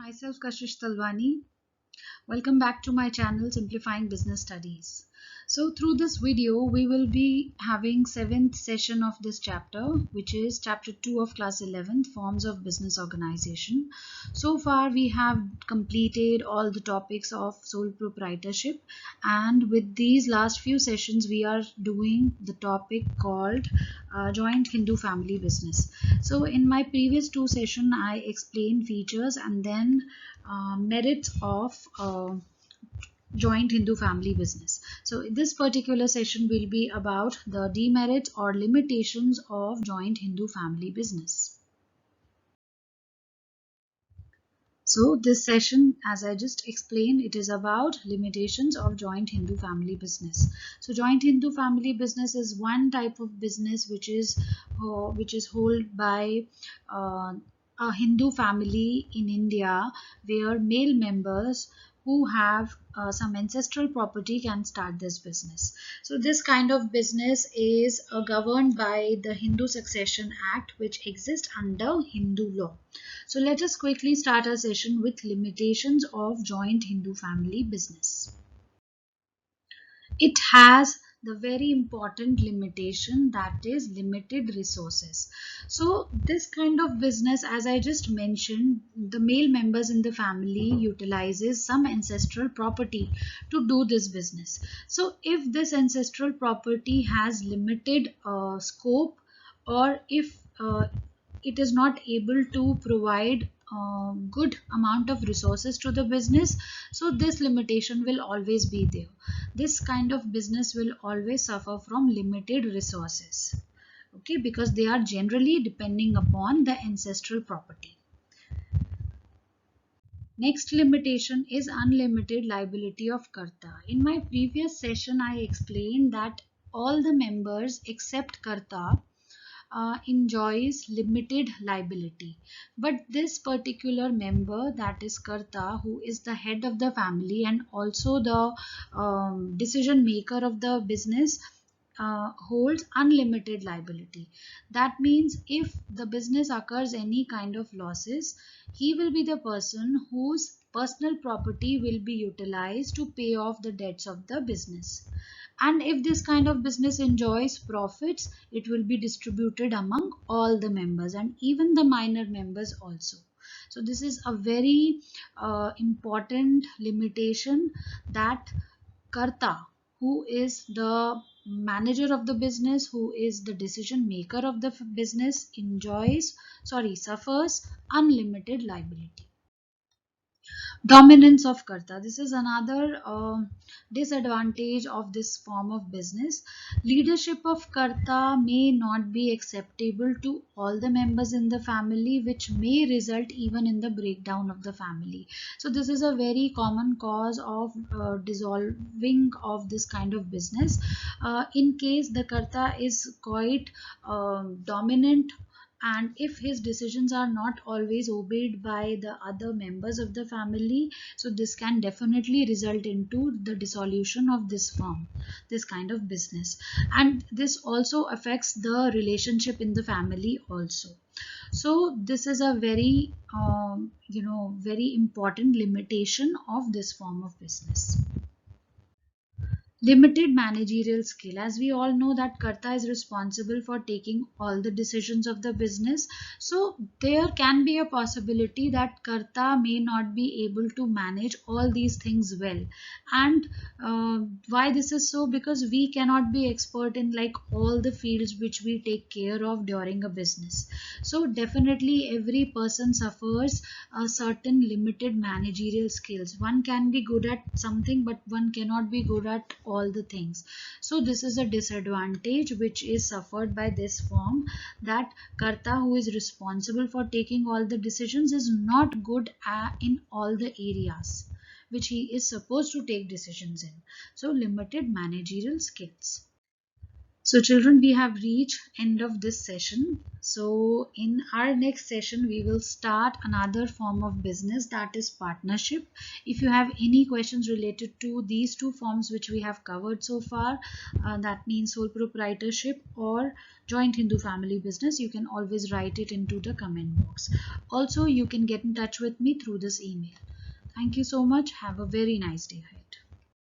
myself Kashish Talwani. Welcome back to my channel Simplifying Business Studies. So through this video we will be having 7th session of this chapter, which is chapter 2 of class 11th, forms of business organization. So far we have completed all the topics of sole proprietorship, and with these last few sessions we are doing the topic called joint Hindu family business. So in my previous two sessions I explained features and then merits of joint Hindu family business. So this particular session will be about the demerits or limitations of joint Hindu family business. So this session, as I just explained, it is about limitations of joint Hindu family business. So joint Hindu family business is one type of business which is held by a Hindu family in India, where male members who have some ancestral property can start this business. So this kind of business is governed by the Hindu Succession Act, which exists under Hindu law. So let us quickly start our session with limitations of joint Hindu family business. It has the very important limitation, that is limited resources. So this kind of business, as I just mentioned, the male members in the family utilizes some ancestral property to do this business. So if this ancestral property has limited scope, or if it is not able to provide good amount of resources to the business, so this limitation will always be there. This kind of business will always suffer from limited resources, okay, because they are generally depending upon the ancestral property. Next limitation is unlimited liability of karta. In my previous session I explained that all the members except karta enjoys limited liability, but this particular member, that is karta, who is the head of the family and also the decision maker of the business, holds unlimited liability. That means if the business occurs any kind of losses, he will be the person whose personal property will be utilized to pay off the debts of the business. And if this kind of business enjoys profits, it will be distributed among all the members and even the minor members also. So this is a very important limitation, that karta, who is the manager of the business, who is the decision maker of the business, suffers unlimited liability. Dominance of karta, this is another disadvantage of this form of business. Leadership of karta may not be acceptable to all the members in the family, which may result even in the breakdown of the family. So this is a very common cause of dissolving of this kind of business. In case the karta is quite dominant, and if his decisions are not always obeyed by the other members of the family, so this can definitely result into the dissolution of this firm, this kind of business, and this also affects the relationship in the family also. So this is a very very important limitation of this form of business. Limited managerial skill. As we all know that karta is responsible for taking all the decisions of the business, so there can be a possibility that karta may not be able to manage all these things well. And why this is so? Because we cannot be expert in like all the fields which we take care of during a business. So definitely every person suffers a certain limited managerial skills. One can be good at something, but one cannot be good at all the things. So this is a disadvantage which is suffered by this form, that karta, who is responsible for taking all the decisions, is not good in all the areas which he is supposed to take decisions in. So limited managerial skills. So children, we have reached end of this session. So in our next session, we will start another form of business, that is partnership. If you have any questions related to these two forms which we have covered so far, that means sole proprietorship or joint Hindu family business, you can always write it into the comment box. Also, you can get in touch with me through this email. Thank you so much. Have a very nice day ahead.